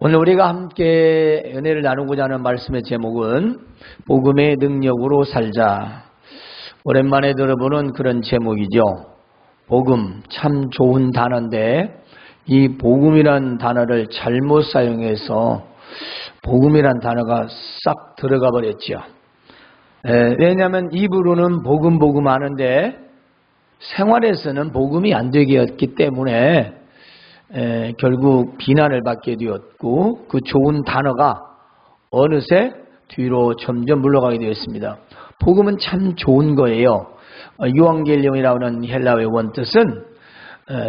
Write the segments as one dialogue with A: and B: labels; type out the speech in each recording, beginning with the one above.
A: 오늘 우리가 함께 은혜를 나누고자 하는 말씀의 제목은 복음의 능력으로 살자. 오랜만에 들어보는 그런 제목이죠. 복음, 참 좋은 단어인데 이 복음이란 단어를 잘못 사용해서 복음이란 단어가 싹 들어가 버렸죠. 왜냐하면 입으로는 복음 하는데 생활에서는 복음이 안 되게 했기 때문에 결국 비난을 받게 되었고 그 좋은 단어가 어느새 뒤로 점점 물러가게 되었습니다. 복음은 참 좋은 거예요. 유앙겔리온이라고 하는 헬라어의 원뜻은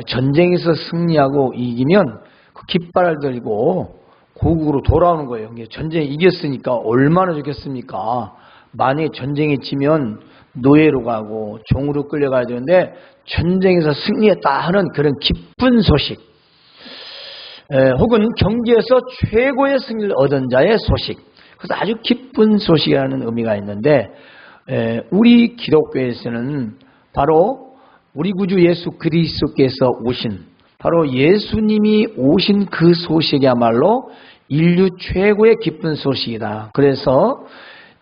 A: 전쟁에서 승리하고 이기면 그 깃발을 들고 고국으로 돌아오는 거예요. 전쟁에 이겼으니까 얼마나 좋겠습니까? 만약에 전쟁에 지면 노예로 가고 종으로 끌려가야 되는데 전쟁에서 승리했다 하는 그런 기쁜 소식, 혹은 경기에서 최고의 승리를 얻은 자의 소식, 그래서 아주 기쁜 소식이라는 의미가 있는데 우리 기독교에서는 바로 우리 구주 예수 그리스도께서 오신, 바로 예수님이 오신 그 소식이야말로 인류 최고의 기쁜 소식이다. 그래서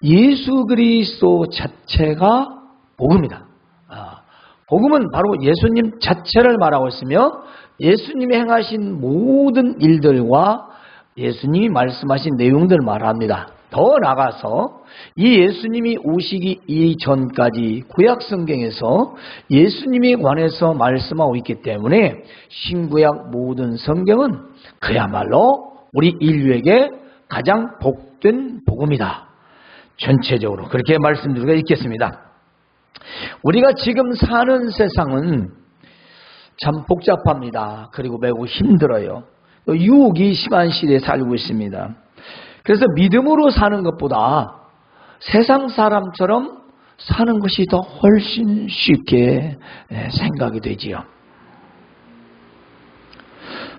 A: 예수 그리스도 자체가 복음이다. 복음은 바로 예수님 자체를 말하고 있으며 예수님이 행하신 모든 일들과 예수님이 말씀하신 내용들을 말합니다. 더 나아가서 이 예수님이 오시기 이전까지 구약 성경에서 예수님에 관해서 말씀하고 있기 때문에 신구약 모든 성경은 그야말로 우리 인류에게 가장 복된 복음이다. 전체적으로 그렇게 말씀드리고 있겠습니다. 우리가 지금 사는 세상은 참 복잡합니다. 그리고 매우 힘들어요. 유혹이 심한 시대에 살고 있습니다. 그래서 믿음으로 사는 것보다 세상 사람처럼 사는 것이 더 훨씬 쉽게 생각이 되지요.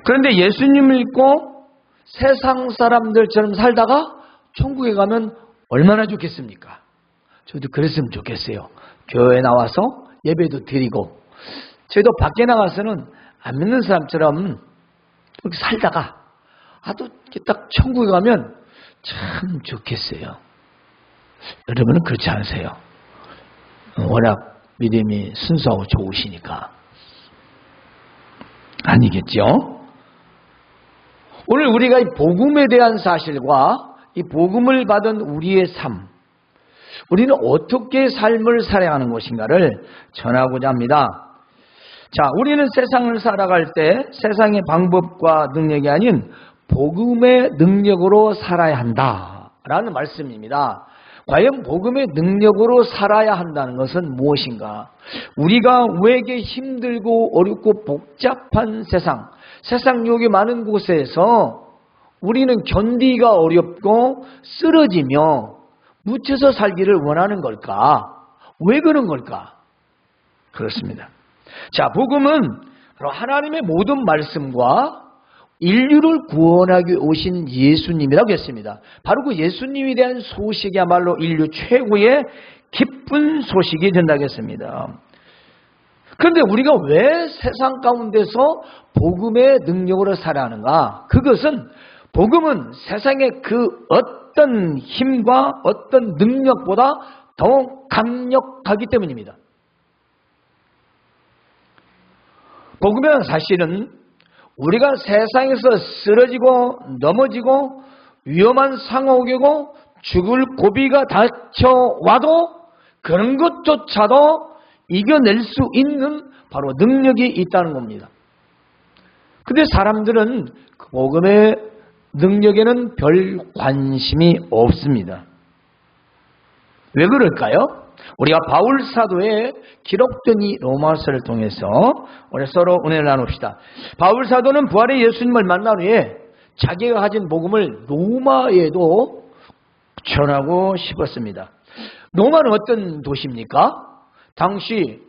A: 그런데 예수님을 믿고 세상 사람들처럼 살다가 천국에 가면 얼마나 좋겠습니까? 저도 그랬으면 좋겠어요. 교회에 나와서 예배도 드리고, 저희도 밖에 나가서는 안 믿는 사람처럼 이렇게 살다가 또 딱 천국에 가면 참 좋겠어요. 여러분은 그렇지 않으세요? 워낙 믿음이 순수하고 좋으시니까. 아니겠죠? 오늘 우리가 이 복음에 대한 사실과 이 복음을 받은 우리의 삶, 우리는 어떻게 삶을 살아야 하는 것인가를 전하고자 합니다. 자, 우리는 세상을 살아갈 때 세상의 방법과 능력이 아닌 복음의 능력으로 살아야 한다라는 말씀입니다. 과연 복음의 능력으로 살아야 한다는 것은 무엇인가? 우리가 왜게 힘들고 어렵고 복잡한 세상 유혹이 많은 곳에서 우리는 견디기가 어렵고 쓰러지며 묻혀서 살기를 원하는 걸까? 왜 그런 걸까? 그렇습니다. 자, 복음은 바로 하나님의 모든 말씀과 인류를 구원하기 오신 예수님이라고 했습니다. 바로 그 예수님에 대한 소식이야말로 인류 최고의 기쁜 소식이 된다고 했습니다. 그런데 우리가 왜 세상 가운데서 복음의 능력으로 살아야 하는가? 그것은 복음은 세상의 그 어떤 힘과 어떤 능력보다 더 강력하기 때문입니다. 복음은 사실은 우리가 세상에서 쓰러지고 넘어지고 위험한 상황이고 죽을 고비가 닥쳐와도 그런 것조차도 이겨낼 수 있는 바로 능력이 있다는 겁니다. 근데 사람들은 그 복음의 능력에는 별 관심이 없습니다. 왜 그럴까요? 우리가 바울 사도의 기록된 이 로마서를 통해서 오늘 서로 은혜를 나눕시다. 바울 사도는 부활의 예수님을 만난 후에 자기가 가진 복음을 로마에도 전하고 싶었습니다. 로마는 어떤 도시입니까? 당시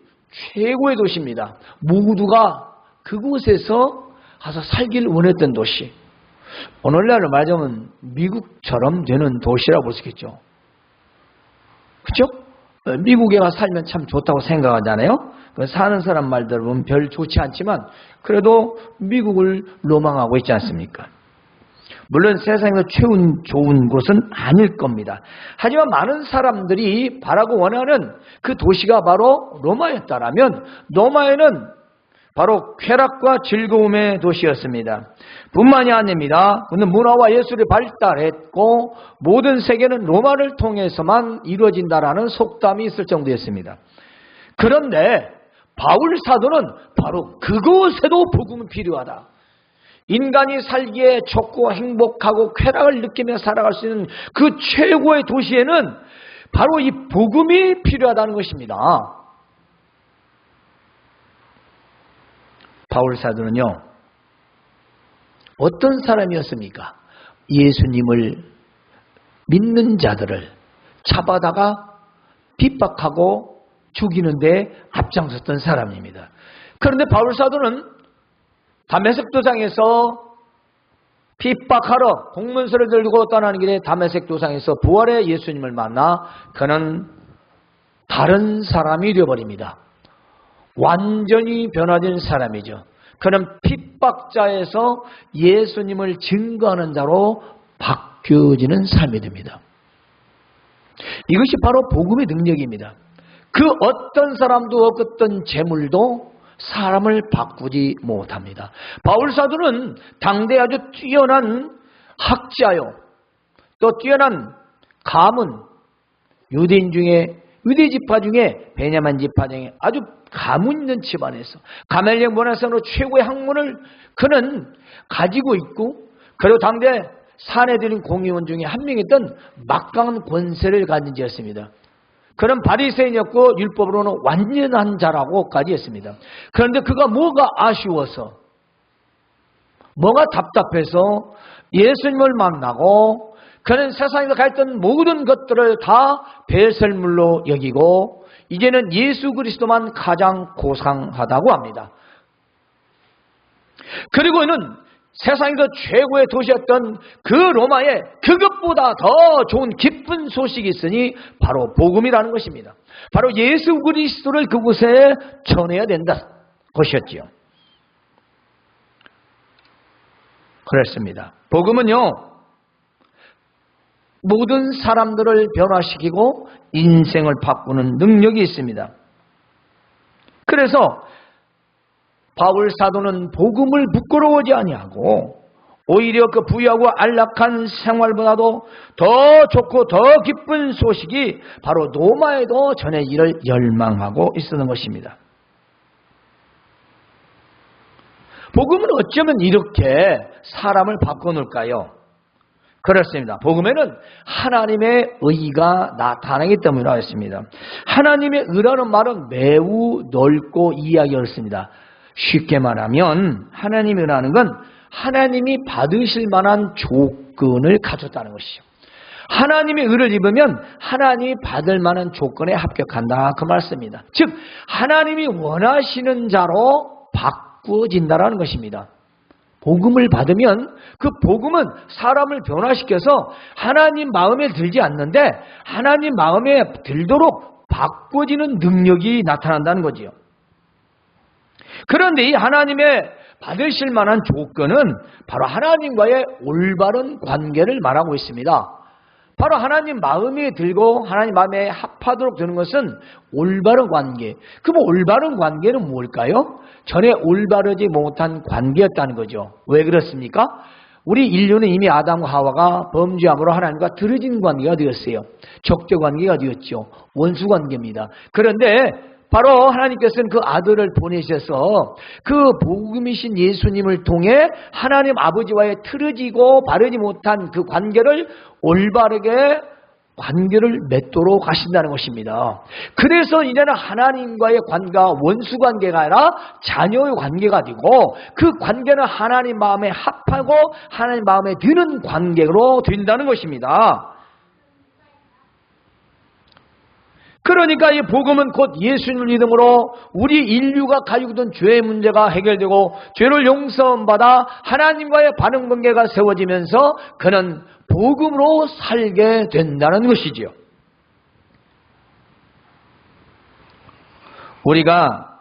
A: 최고의 도시입니다. 모두가 그곳에서 가서 살기를 원했던 도시. 오늘날로 말하자면 미국처럼 되는 도시라고 볼 수 있겠죠. 그렇죠? 미국에 가서 살면 참 좋다고 생각하잖아요. 사는 사람 말대로 보면 별 좋지 않지만 그래도 미국을 로망하고 있지 않습니까? 물론 세상에서 좋은 곳은 아닐 겁니다. 하지만 많은 사람들이 바라고 원하는 그 도시가 바로 로마였다라면 로마에는 바로 쾌락과 즐거움의 도시였습니다. 뿐만이 아닙니다. 그는 문화와 예술이 발달했고 모든 세계는 로마를 통해서만 이루어진다라는 속담이 있을 정도였습니다. 그런데 바울 사도는 바로 그곳에도 복음은 필요하다. 인간이 살기에 좋고 행복하고 쾌락을 느끼며 살아갈 수 있는 그 최고의 도시에는 바로 이 복음이 필요하다는 것입니다. 바울 사도는요, 어떤 사람이었습니까? 예수님을 믿는 자들을 잡아다가 핍박하고 죽이는데 앞장섰던 사람입니다. 그런데 바울 사도는 다메섹 도상에서 핍박하러 공문서를 들고 떠나는 길에 다메섹 도상에서 부활의 예수님을 만나 그는 다른 사람이 되어버립니다. 완전히 변화된 사람이죠. 그는 핍박자에서 예수님을 증거하는 자로 바뀌어지는 삶이 됩니다. 이것이 바로 복음의 능력입니다. 그 어떤 사람도 어떤 재물도 사람을 바꾸지 못합니다. 바울 사도는 당대 아주 뛰어난 학자요, 또 뛰어난 가문, 유대인 중에 유대 지파 중에 베냐민 지파 중에 아주 가문 있는 집안에서 가멜리엘 문화생으로 최고의 학문을 그는 가지고 있고, 그리고 당대 사내들인 공의원 중에 한 명이었던 막강한 권세를 가진 자였습니다. 그는 바리새인이었고 율법으로는 완전한 자라고까지 했습니다. 그런데 그가 뭐가 아쉬워서, 뭐가 답답해서 예수님을 만나고 그는 세상에서 가졌던 모든 것들을 다 배설물로 여기고 이제는 예수 그리스도만 가장 고상하다고 합니다. 그리고 이는 세상에서 최고의 도시였던 그 로마에 그것보다 더 좋은 기쁜 소식이 있으니 바로 복음이라는 것입니다. 바로 예수 그리스도를 그곳에 전해야 된다 것이었지요. 그렇습니다. 복음은요, 모든 사람들을 변화시키고 인생을 바꾸는 능력이 있습니다. 그래서 바울 사도는 복음을 부끄러워하지 아니하고 오히려 그 부유하고 안락한 생활보다도 더 좋고 더 기쁜 소식이 바로 로마에도 전해지기를 열망하고 있었던 것입니다. 복음은 어쩌면 이렇게 사람을 바꿔놓을까요? 그렇습니다. 복음에는 하나님의 의가 나타나기 때문에 나왔습니다. 하나님의 의라는 말은 매우 넓고 이해하기 어렵습니다. 쉽게 말하면 하나님의 의라는 건 하나님이 받으실 만한 조건을 가졌다는 것이죠. 하나님의 의를 입으면 하나님이 받을 만한 조건에 합격한다, 그 말씀입니다. 즉 하나님이 원하시는 자로 바꾸어진다는 것입니다. 복음을 받으면 그 복음은 사람을 변화시켜서 하나님 마음에 들지 않는데 하나님 마음에 들도록 바꿔지는 능력이 나타난다는 거지요. 그런데 이 하나님의 받으실 만한 조건은 바로 하나님과의 올바른 관계를 말하고 있습니다. 바로 하나님 마음에 들고 하나님 마음에 합하도록 되는 것은 올바른 관계. 그럼 올바른 관계는 뭘까요? 전에 올바르지 못한 관계였다는 거죠. 왜 그렇습니까? 우리 인류는 이미 아담과 하와가 범죄함으로 하나님과 들어진 관계가 되었어요. 적대 관계가 되었죠. 원수 관계입니다. 그런데 바로 하나님께서는 그 아들을 보내셔서 그 복음이신 예수님을 통해 하나님 아버지와의 틀어지고 바르지 못한 그 관계를 올바르게 관계를 맺도록 하신다는 것입니다. 그래서 이제는 하나님과의 관계가 원수 관계가 아니라 자녀의 관계가 되고 그 관계는 하나님 마음에 합하고 하나님 마음에 드는 관계로 된다는 것입니다. 그러니까 이 복음은 곧 예수님을 믿음으로 우리 인류가 가지고 있던 죄의 문제가 해결되고 죄를 용서받아 하나님과의 바른 관계가 세워지면서 그는 복음으로 살게 된다는 것이지요. 우리가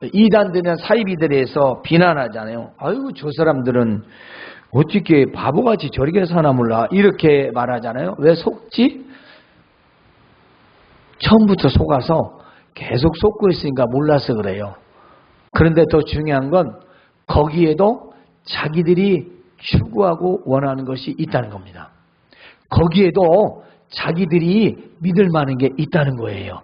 A: 이단들이나 사이비들에 대해서 비난하잖아요. 아이고 저 사람들은 어떻게 바보같이 저렇게 사나 몰라 이렇게 말하잖아요. 왜 속지? 처음부터 속아서 계속 속고 있으니까 몰라서 그래요. 그런데 더 중요한 건 거기에도 자기들이 추구하고 원하는 것이 있다는 겁니다. 거기에도 자기들이 믿을 만한 게 있다는 거예요.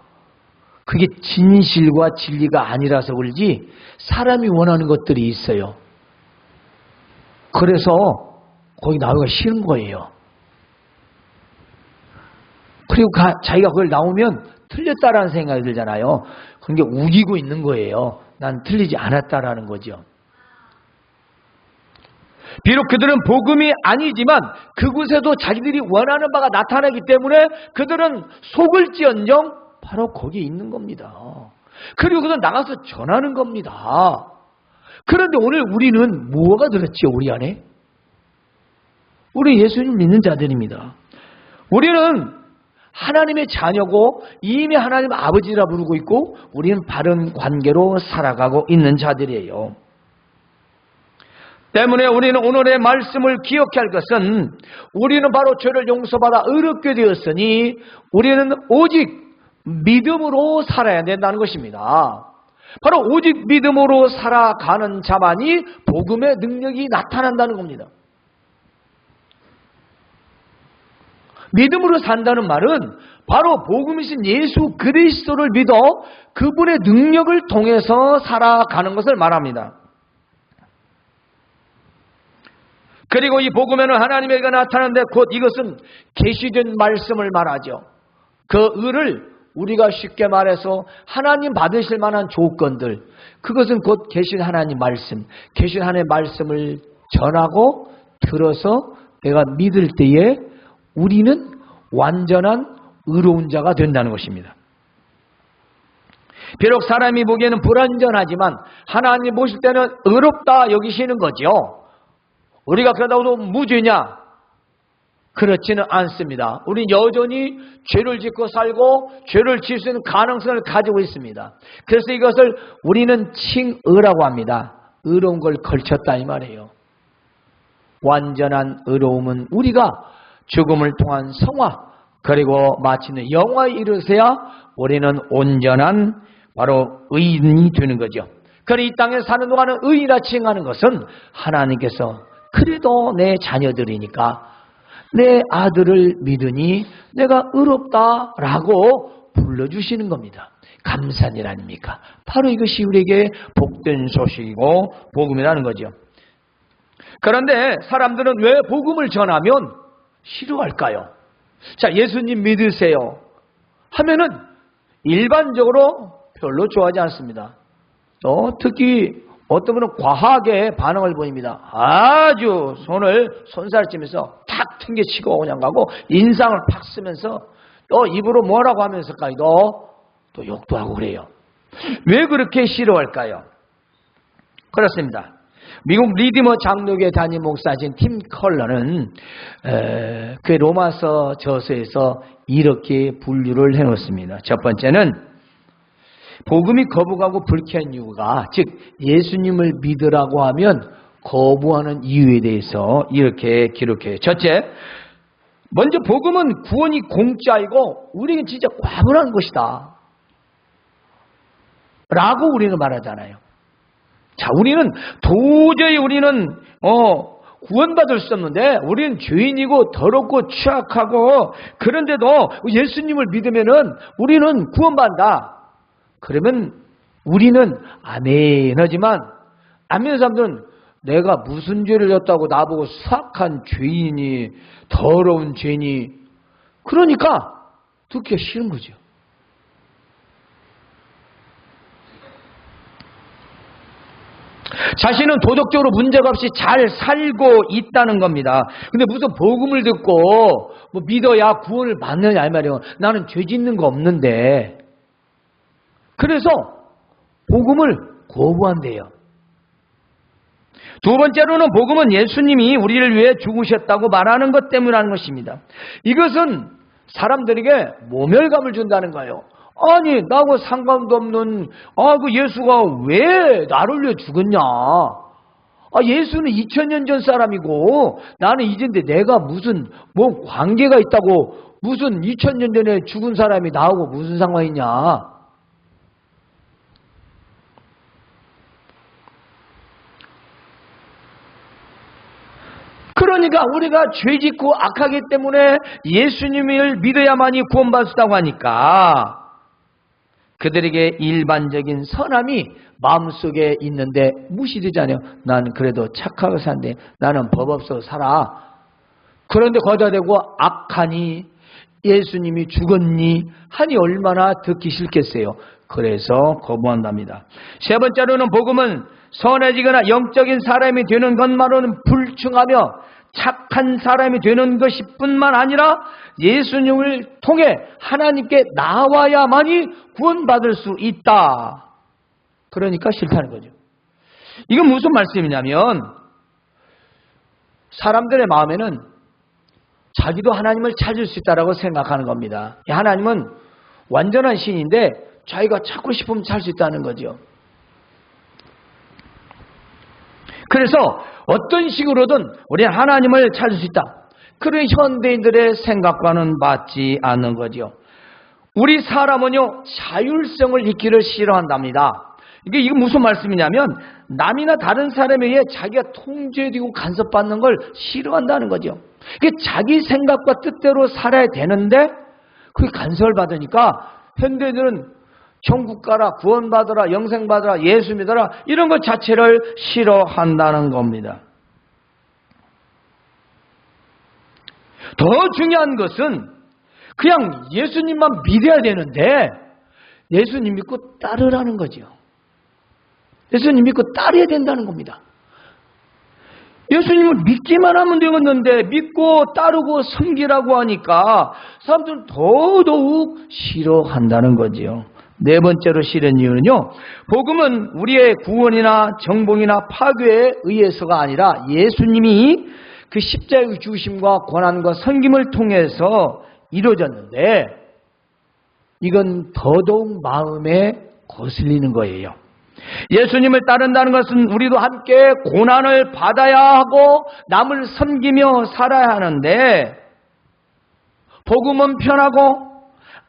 A: 그게 진실과 진리가 아니라서 그러지 사람이 원하는 것들이 있어요. 그래서 거기 나오기가 싫은 거예요. 그리고 자기가 그걸 나오면 틀렸다라는 생각이 들잖아요. 그게 우기고 있는 거예요. 난 틀리지 않았다라는 거죠. 비록 그들은 복음이 아니지만 그곳에도 자기들이 원하는 바가 나타나기 때문에 그들은 속을지언정 바로 거기에 있는 겁니다. 그리고 그들은 나가서 전하는 겁니다. 그런데 오늘 우리는 뭐가 들었지요? 우리 안에? 우리 예수님 믿는 자들입니다. 우리는 하나님의 자녀고 이미 하나님 아버지라 부르고 있고 우리는 바른 관계로 살아가고 있는 자들이에요. 때문에 우리는 오늘의 말씀을 기억해야 할 것은 우리는 바로 죄를 용서받아 의롭게 되었으니 우리는 오직 믿음으로 살아야 된다는 것입니다. 바로 오직 믿음으로 살아가는 자만이 복음의 능력이 나타난다는 겁니다. 믿음으로 산다는 말은 바로 복음이신 예수 그리스도를 믿어 그분의 능력을 통해서 살아가는 것을 말합니다. 그리고 이 복음에는 하나님에게 나타나는데 곧 이것은 계시된 말씀을 말하죠. 그 의를 우리가 쉽게 말해서 하나님 받으실 만한 조건들, 그것은 곧 계신 하나님 말씀, 계신 하나님의 말씀을 전하고 들어서 내가 믿을 때에 우리는 완전한 의로운 자가 된다는 것입니다. 비록 사람이 보기에는 불완전하지만 하나님 보실 때는 의롭다 여기시는 거죠. 우리가 그러다고 무죄냐? 그렇지는 않습니다. 우리는 여전히 죄를 짓고 살고 죄를 지을 수 있는 가능성을 가지고 있습니다. 그래서 이것을 우리는 칭의라고 합니다. 의로운 걸 걸쳤다 이 말이에요. 완전한 의로움은 우리가 죽음을 통한 성화 그리고 마치는 영화에 이르러서야 우리는 온전한 바로 의인이 되는 거죠. 그래 이 땅에 사는 동안은 의인이라 칭하는 것은 하나님께서 그래도 내 자녀들이니까 내 아들을 믿으니 내가 의롭다라고 불러주시는 겁니다. 감사한 일 아닙니까? 바로 이것이 우리에게 복된 소식이고 복음이라는 거죠. 그런데 사람들은 왜 복음을 전하면 싫어할까요? 자, 예수님 믿으세요 하면은 일반적으로 별로 좋아하지 않습니다. 특히 어떤 분은 과하게 반응을 보입니다. 아주 손살찌면서 탁 튕겨치고 그냥 가고 인상을 팍 쓰면서 또 입으로 뭐라고 하면서까지도 또 욕도 하고 그래요. 왜 그렇게 싫어할까요? 그렇습니다. 미국 리디머 장로교회 담임 목사신 팀 컬러는 그 로마서 저서에서 이렇게 분류를 해놓습니다. 첫 번째는 복음이 거부가고 불쾌한 이유가 즉 예수님을 믿으라고 하면 거부하는 이유에 대해서 이렇게 기록해요. 첫째, 먼저 복음은 구원이 공짜이고 우리에게 진짜 과분한 것이다 라고 우리는 말하잖아요. 자, 우리는 도저히 구원받을 수 없는데 우리는 죄인이고 더럽고 취약하고 그런데도 예수님을 믿으면은 우리는 구원받는다. 그러면 우리는 아멘 하지만 안 믿는 사람들은 내가 무슨 죄를 졌다고 나보고 수악한 죄인이 더러운 죄인이 그러니까 듣기가 싫은 거죠. 자신은 도덕적으로 문제가 없이 잘 살고 있다는 겁니다. 근데 무슨 복음을 듣고 믿어야 구원을 받느냐 이 말이에요. 나는 죄 짓는 거 없는데. 그래서 복음을 거부한대요. 두 번째로는 복음은 예수님이 우리를 위해 죽으셨다고 말하는 것 때문이라는 것입니다. 이것은 사람들에게 모멸감을 준다는 거예요. 아니 나하고 상관도 없는 그 예수가 왜 나를 위해 죽었냐? 예수는 2000년 전 사람이고 나는 이제인데 내가 무슨 뭐 관계가 있다고 무슨 2000년 전에 죽은 사람이 나하고 무슨 상관이냐. 그러니까 우리가 죄짓고 악하기 때문에 예수님을 믿어야만이 구원받을 수 있다고 하니까 그들에게 일반적인 선함이 마음속에 있는데 무시되잖아요. 나는 그래도 착하게 사는데 나는 법 없어 살아. 그런데 거기다 대고 악하니 예수님이 죽었니 하니 얼마나 듣기 싫겠어요. 그래서 거부한답니다. 세 번째로는 복음은 선해지거나 영적인 사람이 되는 것만으로는 불충하며 착한 사람이 되는 것이 뿐만 아니라 예수님을 통해 하나님께 나와야만이 구원받을 수 있다. 그러니까 싫다는 거죠. 이건 무슨 말씀이냐면 사람들의 마음에는 자기도 하나님을 찾을 수 있다고 생각하는 겁니다. 하나님은 완전한 신인데 자기가 찾고 싶으면 찾을 수 있다는 거죠. 그래서 어떤 식으로든 우리는 하나님을 찾을 수 있다. 그런 현대인들의 생각과는 맞지 않는 거죠. 우리 사람은요 자율성을 잊기를 싫어한답니다. 이게 무슨 말씀이냐면 남이나 다른 사람에 의해 자기가 통제되고 간섭받는 걸 싫어한다는 거죠. 이게 자기 생각과 뜻대로 살아야 되는데 그게 간섭을 받으니까 현대인들은 천국 가라, 구원받으라, 영생받으라, 예수 믿어라 이런 것 자체를 싫어한다는 겁니다. 더 중요한 것은 그냥 예수님만 믿어야 되는데 예수님 믿고 따르라는 거죠. 예수님 믿고 따르야 된다는 겁니다. 예수님을 믿기만 하면 되겠는데 믿고 따르고 섬기라고 하니까 사람들은 더더욱 싫어한다는 거지요. 네 번째로 싫은 이유는요. 복음은 우리의 구원이나 정복이나 파괴에 의해서가 아니라 예수님이 그 십자가의 죽으심과 고난과 섬김을 통해서 이루어졌는데 이건 더더욱 마음에 거슬리는 거예요. 예수님을 따른다는 것은 우리도 함께 고난을 받아야 하고 남을 섬기며 살아야 하는데 복음은 편하고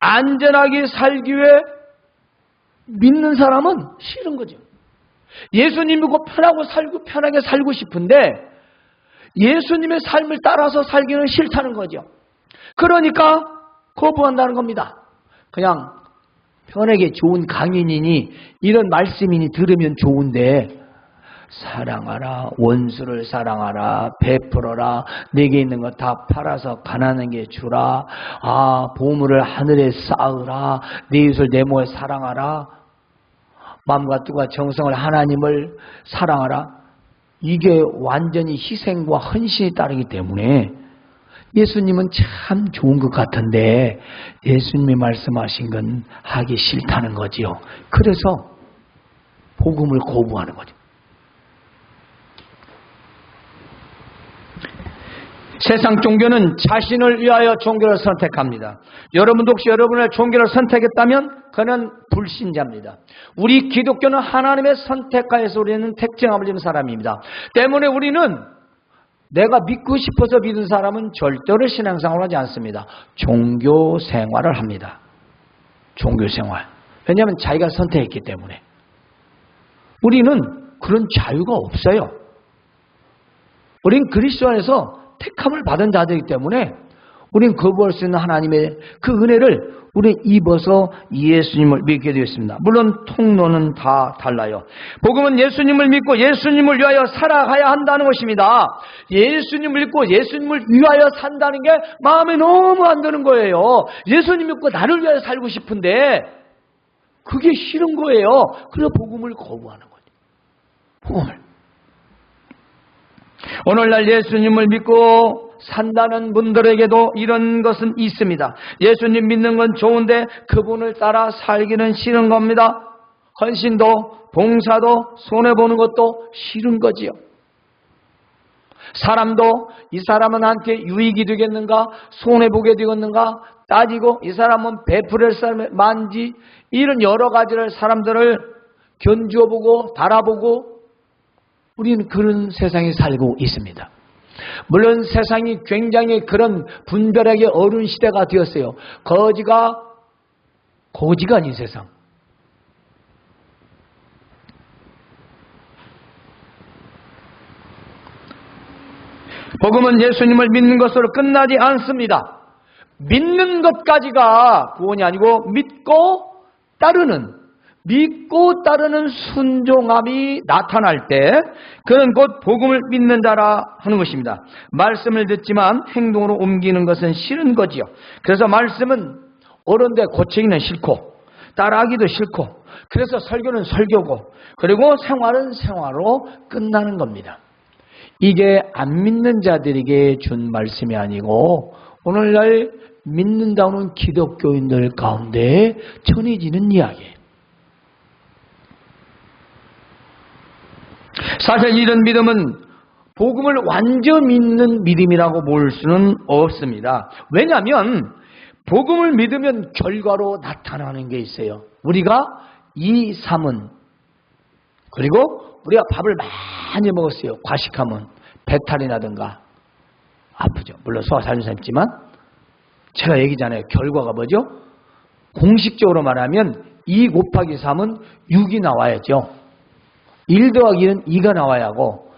A: 안전하게 살기 위해 믿는 사람은 싫은 거죠. 예수님 믿고 편하게 살고 싶은데 예수님의 삶을 따라서 살기는 싫다는 거죠. 그러니까 거부한다는 겁니다. 그냥 편하게 좋은 강인이니 이런 말씀이니 들으면 좋은데 사랑하라, 원수를 사랑하라, 베풀어라, 내게 있는 거 다 팔아서 가난하게 주라, 보물을 하늘에 쌓으라, 내 이웃을 내 몸에 사랑하라, 마음과 뜻과 정성을 하나님을 사랑하라. 이게 완전히 희생과 헌신이 따르기 때문에 예수님은 참 좋은 것 같은데 예수님이 말씀하신 건 하기 싫다는 거지요. 그래서 복음을 거부하는 거죠. 세상 종교는 자신을 위하여 종교를 선택합니다. 여러분도 혹시 여러분의 종교를 선택했다면 그는 불신자입니다. 우리 기독교는 하나님의 선택하에서 우리는 택정함을 입은 사람입니다. 때문에 우리는 내가 믿고 싶어서 믿은 사람은 절대로 신앙생활을 하지 않습니다. 종교 생활을 합니다. 종교 생활. 왜냐하면 자기가 선택했기 때문에. 우리는 그런 자유가 없어요. 우린 그리스도 안에서 택함을 받은 자들이기 때문에 우린 거부할 수 있는 하나님의 그 은혜를 우리 입어서 예수님을 믿게 되었습니다. 물론 통로는 다 달라요. 복음은 예수님을 믿고 예수님을 위하여 살아가야 한다는 것입니다. 예수님을 믿고 예수님을 위하여 산다는 게 마음에 너무 안 드는 거예요. 예수님 믿고 나를 위하여 살고 싶은데 그게 싫은 거예요. 그래서 복음을 거부하는 거죠. 복음을. 오늘날 예수님을 믿고 산다는 분들에게도 이런 것은 있습니다. 예수님 믿는 건 좋은데 그분을 따라 살기는 싫은 겁니다. 헌신도 봉사도 손해보는 것도 싫은 거지요. 사람도 이 사람은 나한테 유익이 되겠는가 손해보게 되겠는가 따지고 이 사람은 베풀을 만지 이런 여러 가지를 사람들을 견주어보고 달아보고 우리는 그런 세상에 살고 있습니다. 물론 세상이 굉장히 그런 분별하게 어려운 시대가 되었어요. 거지가 아닌 세상. 복음은 예수님을 믿는 것으로 끝나지 않습니다. 믿는 것까지가 구원이 아니고 믿고 따르는 순종함이 나타날 때 그는 곧 복음을 믿는 자라 하는 것입니다. 말씀을 듣지만 행동으로 옮기는 것은 싫은 거지요. 그래서 말씀은 옳은데 고치기는 싫고 따라하기도 싫고, 그래서 설교는 설교고, 그리고 생활은 생활로 끝나는 겁니다. 이게 안 믿는 자들에게 준 말씀이 아니고 오늘날 믿는다는 기독교인들 가운데 전해지는 이야기예요. 사실 이런 믿음은 복음을 완전 믿는 믿음이라고 볼 수는 없습니다. 왜냐하면 복음을 믿으면 결과로 나타나는 게 있어요. 우리가 이 삶은, 그리고 우리가 밥을 많이 먹었어요. 과식하면 배탈이 나든가 아프죠. 물론 소화 잘 되지만 제가 얘기잖아요. 결과가 뭐죠? 공식적으로 말하면 2 곱하기 3은 6이 나와야죠. 1 더하기 1은 2가 나와야 하고,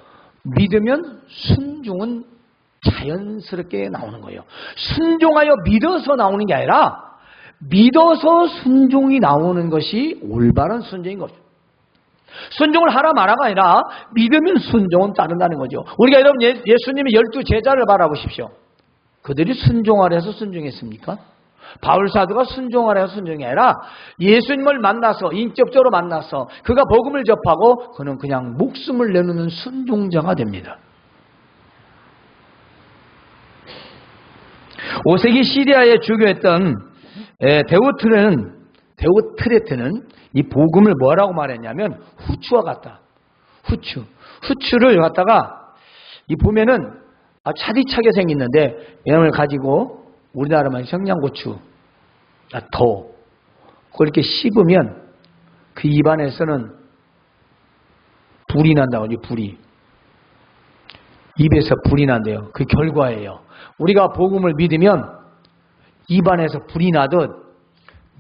A: 믿으면 순종은 자연스럽게 나오는 거예요. 순종하여 믿어서 나오는 게 아니라 믿어서 순종이 나오는 것이 올바른 순종인 거죠. 순종을 하라 마라가 아니라 믿으면 순종은 따른다는 거죠. 우리가 여러분 예수님의 12 제자를 바라보십시오. 그들이 순종하라 해서 순종했습니까? 바울사도가 순종하라 해서 순종이 아니라 예수님을 만나서, 인격적으로 만나서 그가 복음을 접하고 그는 그냥 목숨을 내놓는 순종자가 됩니다. 5세기 시리아에 주교했던 데오트레트는 이 복음을 뭐라고 말했냐면 후추와 같다. 후추를 갖다가 이 보면은 차디차게 생겼는데 얘를 가지고 우리나라만 청양고추 그렇게 씹으면 그 입안에서는 불이 난다고 하죠. 입에서 불이 난대요. 그 결과예요. 우리가 복음을 믿으면 입안에서 불이 나듯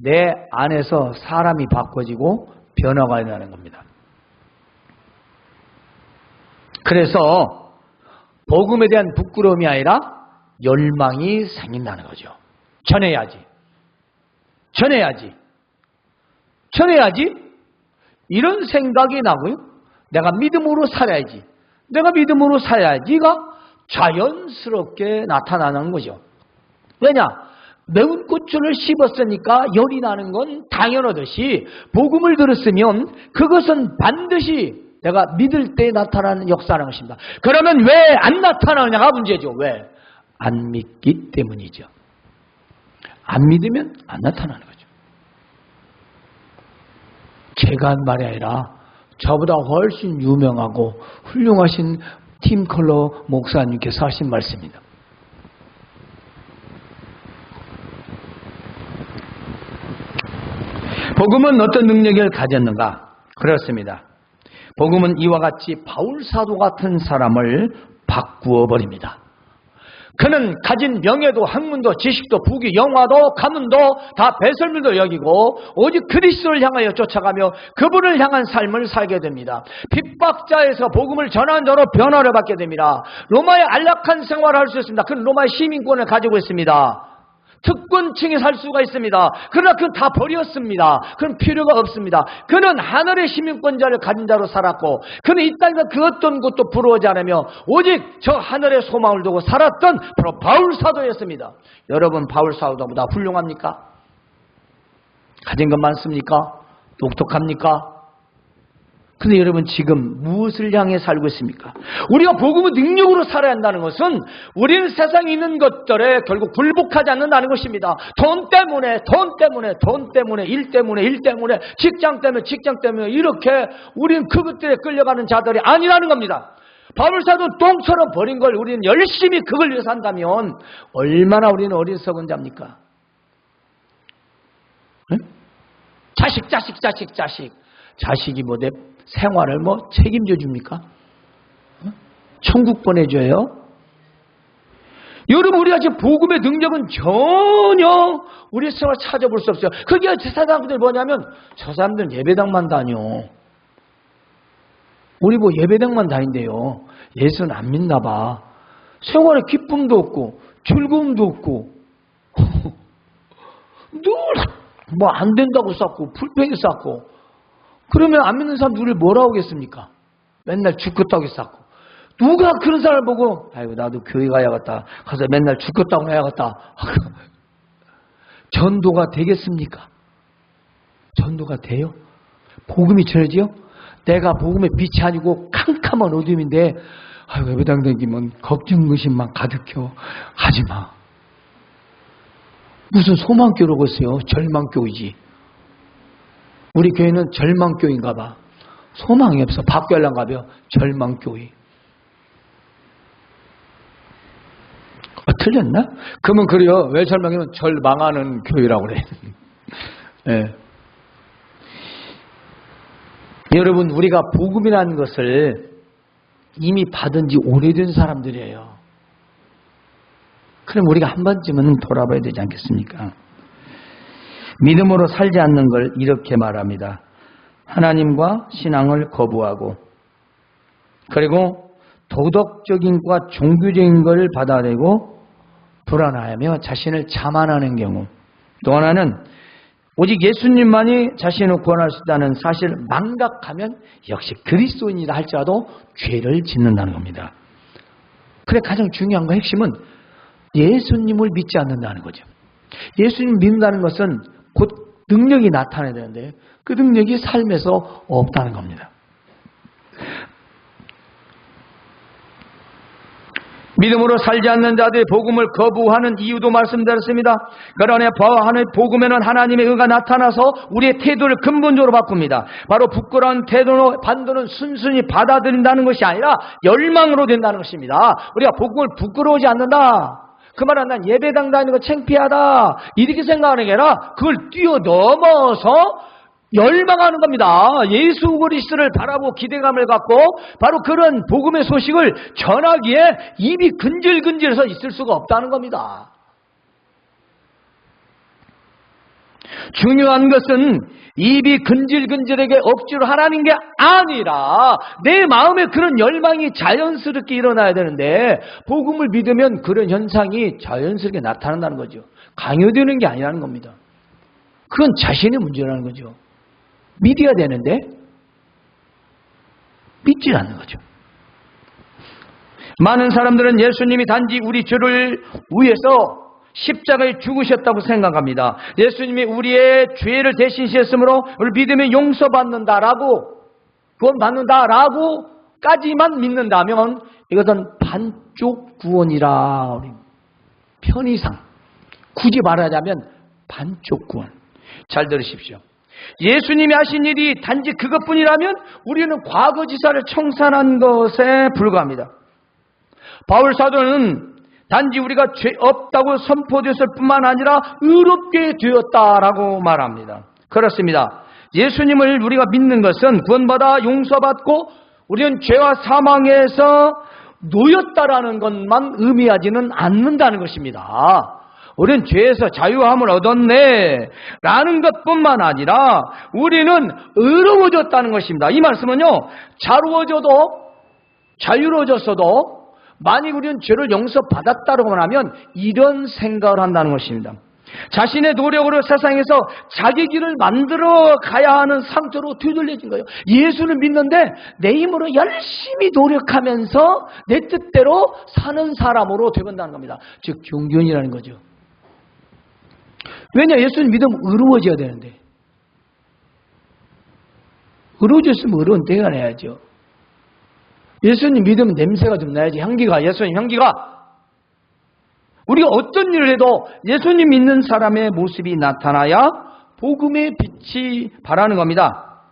A: 내 안에서 사람이 바꿔지고 변화가 일어나는 겁니다. 그래서 복음에 대한 부끄러움이 아니라 열망이 생긴다는 거죠. 전해야지. 이런 생각이 나고요. 내가 믿음으로 살아야지. 가 자연스럽게 나타나는 거죠. 왜냐? 매운 고추를 씹었으니까 열이 나는 건 당연하듯이 복음을 들었으면 그것은 반드시 내가 믿을 때 나타나는 역사라는 것입니다. 그러면 왜 안 나타나느냐가 문제죠. 왜? 안 믿기 때문이죠. 안 믿으면 안 나타나는 거죠. 제가 한 말이 아니라 저보다 훨씬 유명하고 훌륭하신 팀 컬러 목사님께서 하신 말씀입니다. 복음은 어떤 능력을 가졌는가? 그렇습니다. 복음은 이와 같이 바울사도 같은 사람을 바꾸어 버립니다. 그는 가진 명예도 학문도 지식도 부귀 영화도 가문도 다 배설물도 여기고 오직 그리스도를 향하여 쫓아가며 그분을 향한 삶을 살게 됩니다. 핍박자에서 복음을 전하는 자로 변화를 받게 됩니다. 로마의 안락한 생활을 할 수 있습니다. 그는 로마의 시민권을 가지고 있습니다. 특권층에 살 수가 있습니다. 그러나 그는 다 버렸습니다. 그는 필요가 없습니다. 그는 하늘의 시민권자를 가진 자로 살았고 그는 이 땅에서 그 어떤 것도 부러워하지 않으며 오직 저 하늘의 소망을 두고 살았던 바로 바울사도였습니다. 여러분 바울사도보다 훌륭합니까? 가진 것 많습니까? 똑똑합니까? 근데 여러분 지금 무엇을 향해 살고 있습니까? 우리가 복음의 능력으로 살아야 한다는 것은 우리는 세상에 있는 것들에 결국 굴복하지 않는다는 것입니다. 돈 때문에, 일 때문에, 직장 때문에 이렇게 우리는 그것들에 끌려가는 자들이 아니라는 겁니다. 바울사도 똥처럼 버린 걸 우리는 열심히 그걸 위해서 산다면 얼마나 우리는 어리석은 자입니까? 응? 자식이 뭐 내 생활을 책임져 줍니까? 천국 보내줘요? 여러분, 우리가 지금 복음의 능력은 전혀 우리 생활 찾아볼 수 없어요. 그게 사람들 뭐냐면 저 사람들은 예배당만 다녀. 우리 뭐 예배당만 다닌대요. 예수는 안 믿나 봐. 생활에 기쁨도 없고 즐거움도 없고 늘 뭐 안 된다고 쌓고 불평이 쌓고. 그러면 안 믿는 사람 우리를 뭐라 하겠습니까? 맨날 죽겠다고 쌓고. 누가 그런 사람을 보고 아이고 나도 교회 가야겠다. 가서 맨날 죽겠다고 해야겠다. 전도가 되겠습니까? 전도가 돼요? 복음이 전해지요? 내가 복음의 빛이 아니고 캄캄한 어둠인데 아이고 예배당 다니면 걱정 의심만 가득혀. 하지마. 무슨 소망교라고 했어요? 절망교이지. 우리 교회는 절망교인가 봐. 소망이 없어. 밖에 하려고 하면 절망교회. 틀렸나? 그러면 그래요. 왜 절망이면 절망하는 교회라고 그래. 네. 여러분, 우리가 복음이라는 것을 이미 받은 지 오래된 사람들이에요. 그럼 우리가 한 번쯤은 돌아봐야 되지 않겠습니까? 믿음으로 살지 않는 걸 이렇게 말합니다. 하나님과 신앙을 거부하고 그리고 도덕적인 것과 종교적인 걸 받아내고 불안하며 자신을 자만하는 경우, 또 하나는 오직 예수님만이 자신을 구원할 수 있다는 사실을 망각하면 역시 그리스도인이라 할지라도 죄를 짓는다는 겁니다. 그래 가장 중요한 거 핵심은 예수님을 믿지 않는다는 거죠. 예수님을 믿는다는 것은 곧 능력이 나타나야 되는데 그 능력이 삶에서 없다는 겁니다. 믿음으로 살지 않는 자들이 복음을 거부하는 이유도 말씀드렸습니다. 그러나 하나님의 복음에는 하나님의 의가 나타나서 우리의 태도를 근본적으로 바꿉니다. 바로 부끄러운 태도로 반도는 순순히 받아들인다는 것이 아니라 열망으로 된다는 것입니다. 우리가 복음을 부끄러워하지 않는다. 그 말은 난 예배당 다니는 거 창피하다 이렇게 생각하는 게 아니라 그걸 뛰어넘어서 열망하는 겁니다. 예수 그리스도를 바라보고 기대감을 갖고 바로 그런 복음의 소식을 전하기에 입이 근질근질해서 있을 수가 없다는 겁니다. 중요한 것은 입이 근질근질하게 억지로 하라는 게 아니라 내 마음에 그런 열망이 자연스럽게 일어나야 되는데 복음을 믿으면 그런 현상이 자연스럽게 나타난다는 거죠. 강요되는 게 아니라는 겁니다. 그건 자신의 문제라는 거죠. 믿어야 되는데 믿지 않는 거죠. 많은 사람들은 예수님이 단지 우리 죄를 위해서 십자가에 죽으셨다고 생각합니다. 예수님이 우리의 죄를 대신하셨으므로 우리 믿으면 용서받는다라고 구원받는다라고까지만 믿는다면 이것은 반쪽 구원이라 편의상 굳이 말하자면 반쪽 구원. 잘 들으십시오. 예수님이 하신 일이 단지 그것뿐이라면 우리는 과거지사를 청산한 것에 불과합니다. 바울 사도는 단지 우리가 죄 없다고 선포되었을 뿐만 아니라 의롭게 되었다라고 말합니다. 그렇습니다. 예수님을 우리가 믿는 것은 구원받아 용서받고 우리는 죄와 사망에서 놓였다라는 것만 의미하지는 않는다는 것입니다. 우리는 죄에서 자유함을 얻었네 라는 것뿐만 아니라 우리는 의로워졌다는 것입니다. 이 말씀은요, 자유로워졌어도 만약 우리는 죄를 용서받았다고 하면 이런 생각을 한다는 것입니다. 자신의 노력으로 세상에서 자기 길을 만들어 가야 하는 상태로 뒤돌려진 거예요. 예수를 믿는데 내 힘으로 열심히 노력하면서 내 뜻대로 사는 사람으로 되본다는 겁니다. 즉 종교인이라는 거죠. 왜냐? 예수님 믿으면 의로워져야 되는데. 의로워졌으면 의로운 때가 나야죠. 예수님 믿으면 냄새가 좀 나야지. 향기가, 예수님 향기가. 우리가 어떤 일을 해도 예수님 믿는 사람의 모습이 나타나야 복음의 빛이 발하는 겁니다.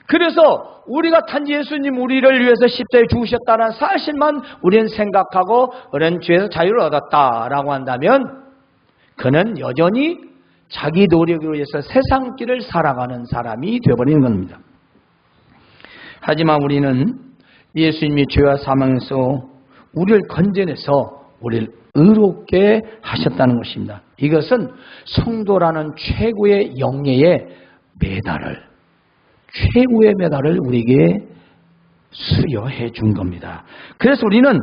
A: 그래서 우리가 단지 예수님 우리를 위해서 십자가에 죽으셨다는 사실만 우리는 생각하고 우리는 죄에서 자유를 얻었다라고 한다면 그는 여전히 자기 노력으로 해서 세상 길을 살아가는 사람이 되어버리는 겁니다. 하지만 우리는 예수님이 죄와 사망에서 우리를 건져내서 우리를 의롭게 하셨다는 것입니다. 이것은 성도라는 최고의 영예의 메달을, 최고의 메달을 우리에게 수여해 준 겁니다. 그래서 우리는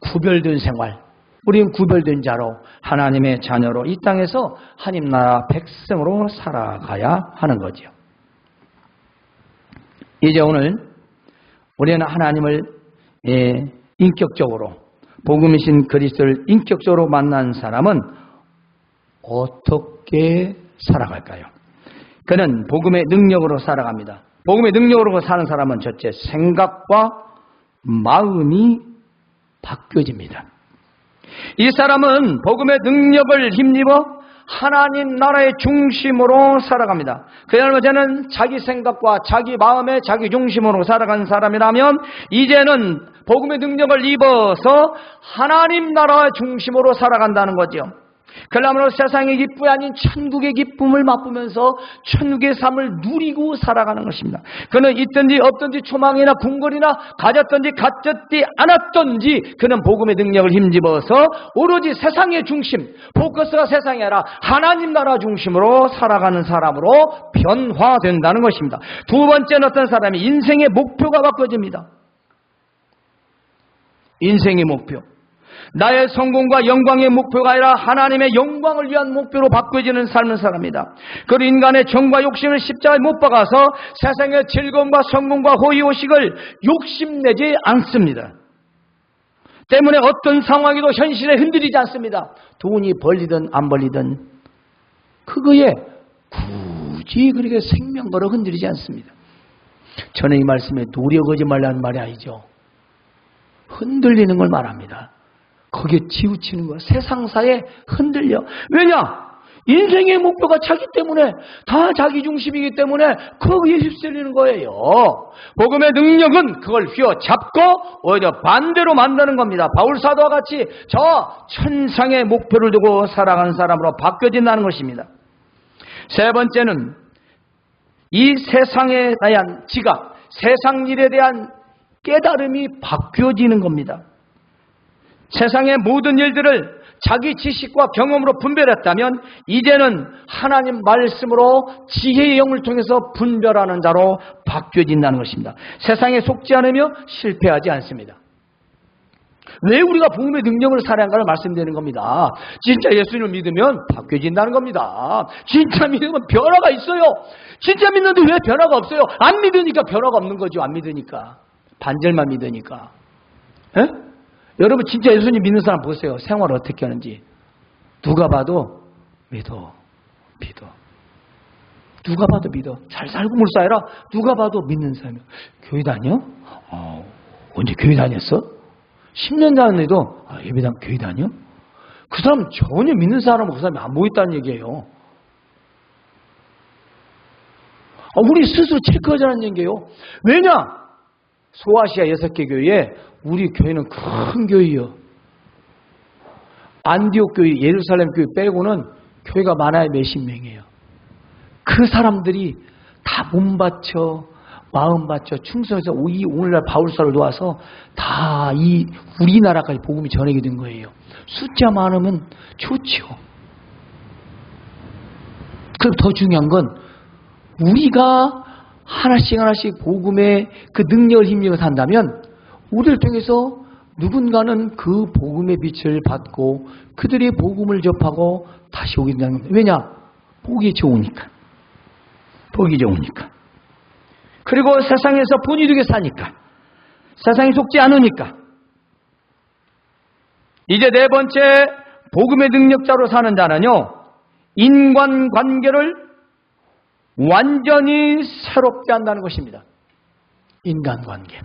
A: 구별된 생활, 우리는 구별된 자로 하나님의 자녀로 이 땅에서 하나님 나라 백성으로 살아가야 하는 거죠. 이제 오늘 우리는 하나님을 인격적으로, 복음이신 그리스도를 인격적으로 만난 사람은 어떻게 살아갈까요? 그는 복음의 능력으로 살아갑니다. 복음의 능력으로 사는 사람은 첫째, 생각과 마음이 바뀌어집니다. 이 사람은 복음의 능력을 힘입어 하나님 나라의 중심으로 살아갑니다. 그야말로 저는 자기 생각과 자기 마음의 자기 중심으로 살아가는 사람이라면 이제는 복음의 능력을 입어서 하나님 나라의 중심으로 살아간다는 거죠. 그러므로 세상의 기쁨이 아닌 천국의 기쁨을 맛보면서 천국의 삶을 누리고 살아가는 것입니다. 그는 있든지 없든지 초망이나 궁궐이나 가졌든지 갖졌지 않았든지 그는 복음의 능력을 힘입어서 오로지 세상의 중심, 포커스가 세상이 아니라 하나님 나라 중심으로 살아가는 사람으로 변화된다는 것입니다. 두 번째는 어떤 사람이 인생의 목표가 바꿔집니다. 인생의 목표, 나의 성공과 영광의 목표가 아니라 하나님의 영광을 위한 목표로 바꿔지는 삶을 사람이다. 그리고 인간의 정과 욕심을 십자가에 못 박아서 세상의 즐거움과 성공과 호의호식을 욕심내지 않습니다. 때문에 어떤 상황에도 현실에 흔들리지 않습니다. 돈이 벌리든 안 벌리든 그거에 굳이 그렇게 생명 걸어 흔들리지 않습니다. 저는 이 말씀에 노력하지 말라는 말이 아니죠. 흔들리는 걸 말합니다. 거기에 치우치는 거야. 세상사에 흔들려. 왜냐? 인생의 목표가 자기 때문에, 다 자기 중심이기 때문에 거기에 휩쓸리는 거예요. 복음의 능력은 그걸 휘어잡고 오히려 반대로 만드는 겁니다. 바울사도와 같이 저 천상의 목표를 두고 살아가는 사람으로 바뀌어진다는 것입니다. 세 번째는 이 세상에 대한 지각, 세상 일에 대한 깨달음이 바뀌어지는 겁니다. 세상의 모든 일들을 자기 지식과 경험으로 분별했다면 이제는 하나님 말씀으로 지혜의 영을 통해서 분별하는 자로 바뀌어진다는 것입니다. 세상에 속지 않으며 실패하지 않습니다. 왜 우리가 복음의 능력을 살아간가를 말씀드리는 겁니다. 진짜 예수님을 믿으면 바뀌어진다는 겁니다. 진짜 믿으면 변화가 있어요. 진짜 믿는데 왜 변화가 없어요? 안 믿으니까 변화가 없는 거죠. 안 믿으니까. 반절만 믿으니까. 에? 여러분 진짜 예수님 믿는 사람 보세요. 생활을 어떻게 하는지. 누가 봐도 믿어. 누가 봐도 믿어. 잘 살고 물사해라. 누가 봐도 믿는 사람이야. 교회 다녀? 언제 교회 다녔어? 10년 다녔는데도 예배당 교회 다녀? 그 사람 전혀 믿는 사람은 그 사람이 안 보였다는 얘기예요. 우리 스스로 체크하자는 얘기예요. 왜냐? 소아시아 6개 교회에 우리 교회는 큰 교회예요. 안디옥 교회, 예루살렘 교회 빼고는 교회가 많아야 몇십 명이에요. 그 사람들이 다 몸 바쳐, 마음 바쳐, 충성해서 오늘날 바울사를 놓아서 다 이 우리나라까지 복음이 전하게 된 거예요. 숫자 많으면 좋죠. 그럼 더 중요한 건 우리가 하나씩 복음의 그 능력을 힘입어 산다면 우리를 통해서 누군가는 그 복음의 빛을 받고 그들이 복음을 접하고 다시 오게 된다는 겁니다. 왜냐? 보기 좋으니까. 그리고 세상에서 분이되게 사니까. 세상에 속지 않으니까. 이제 네 번째 복음의 능력자로 사는 자는요, 인간관계를 완전히 새롭게 한다는 것입니다. 인간관계.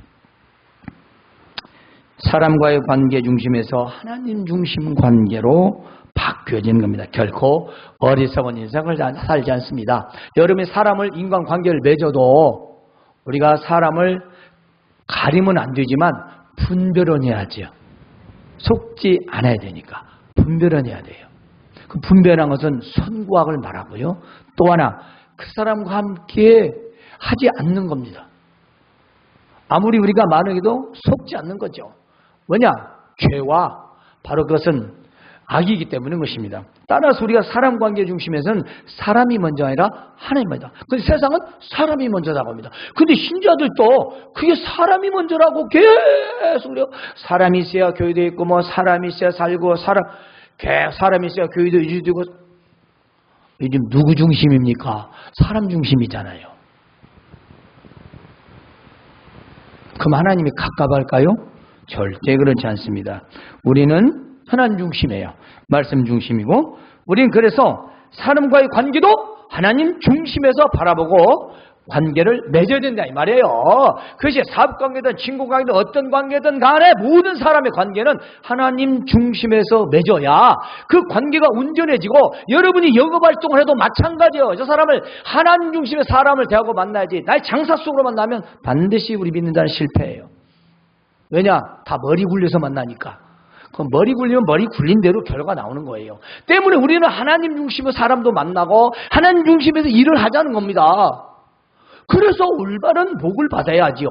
A: 사람과의 관계 중심에서 하나님 중심 관계로 바뀌어지는 겁니다. 결코 어리석은 인생을 살지 않습니다. 여러분이 사람을 인간관계를 맺어도 우리가 사람을 가리면 안 되지만 분별은 해야죠. 속지 않아야 되니까 분별은 해야 돼요. 그 분별한 것은 선과 악을 말하고요. 또 하나 그 사람과 함께 하지 않는 겁니다. 아무리 우리가 많으게도 속지 않는 거죠. 뭐냐? 죄와 바로 그것은 악이기 때문인 것입니다. 따라서 우리가 사람 관계 중심에서는 사람이 먼저 아니라 하나님 먼저. 근데 세상은 사람이 먼저라고 합니다. 근데 신자들도 그게 사람이 먼저라고 계속 그래요. 사람이 있어야 교회도 있고 뭐 사람이 있어야 살고 사람이 있어야 교회도 유지되고. 요즘 누구 중심입니까? 사람 중심이잖아요. 그럼 하나님이 갑갑할까요? 절대 그렇지 않습니다. 우리는 하나님 중심이에요. 말씀 중심이고, 우리는 그래서 사람과의 관계도 하나님 중심에서 바라보고 관계를 맺어야 된다 이 말이에요. 그것이 사업관계든 친구관계든 어떤 관계든 간에 모든 사람의 관계는 하나님 중심에서 맺어야 그 관계가 온전해지고, 여러분이 영업활동을 해도 마찬가지예요. 저 사람을 하나님 중심의 사람을 대하고 만나야지 나의 장사 속으로 만나면 반드시 우리 믿는 자는 실패해요. 왜냐? 다 머리 굴려서 만나니까. 그럼 머리 굴리면 머리 굴린 대로 결과가 나오는 거예요. 때문에 우리는 하나님 중심의 사람도 만나고 하나님 중심에서 일을 하자는 겁니다. 그래서 올바른 복을 받아야지요.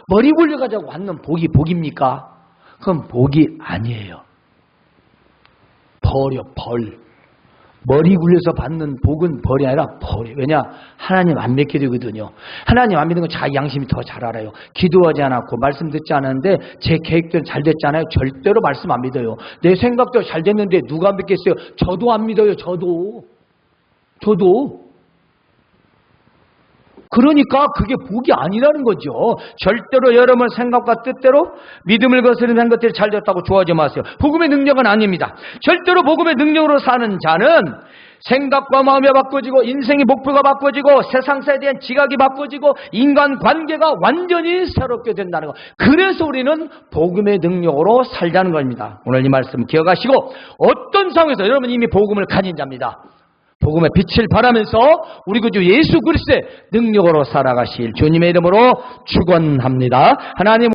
A: 머리 굴려가지고 받는 복이 복입니까? 그건 복이 아니에요. 벌. 머리 굴려서 받는 복은 벌이 아니라 벌이에요. 왜냐? 하나님 안 믿게 되거든요. 하나님 안 믿는 건 자기 양심이 더 잘 알아요. 기도하지 않았고 말씀 듣지 않았는데 제 계획대로 잘 됐잖아요. 절대로 말씀 안 믿어요. 내 생각대로 잘 됐는데 누가 안 믿겠어요? 저도 안 믿어요. 저도. 그러니까 그게 복이 아니라는 거죠. 절대로 여러분 생각과 뜻대로 믿음을 거스르는 것들이 잘 됐다고 좋아하지 마세요. 복음의 능력은 아닙니다. 절대로 복음의 능력으로 사는 자는 생각과 마음이 바꿔지고 인생의 목표가 바꿔지고 세상사에 대한 지각이 바꿔지고 인간관계가 완전히 새롭게 된다는 것. 그래서 우리는 복음의 능력으로 살자는 겁니다. 오늘 이 말씀 기억하시고, 어떤 상황에서 여러분 이미 복음을 가진 자입니다. 복음의 빛을 발하면서 우리 구주 예수 그리스도의 능력으로 살아가실 주님의 이름으로 축원합니다. 하나님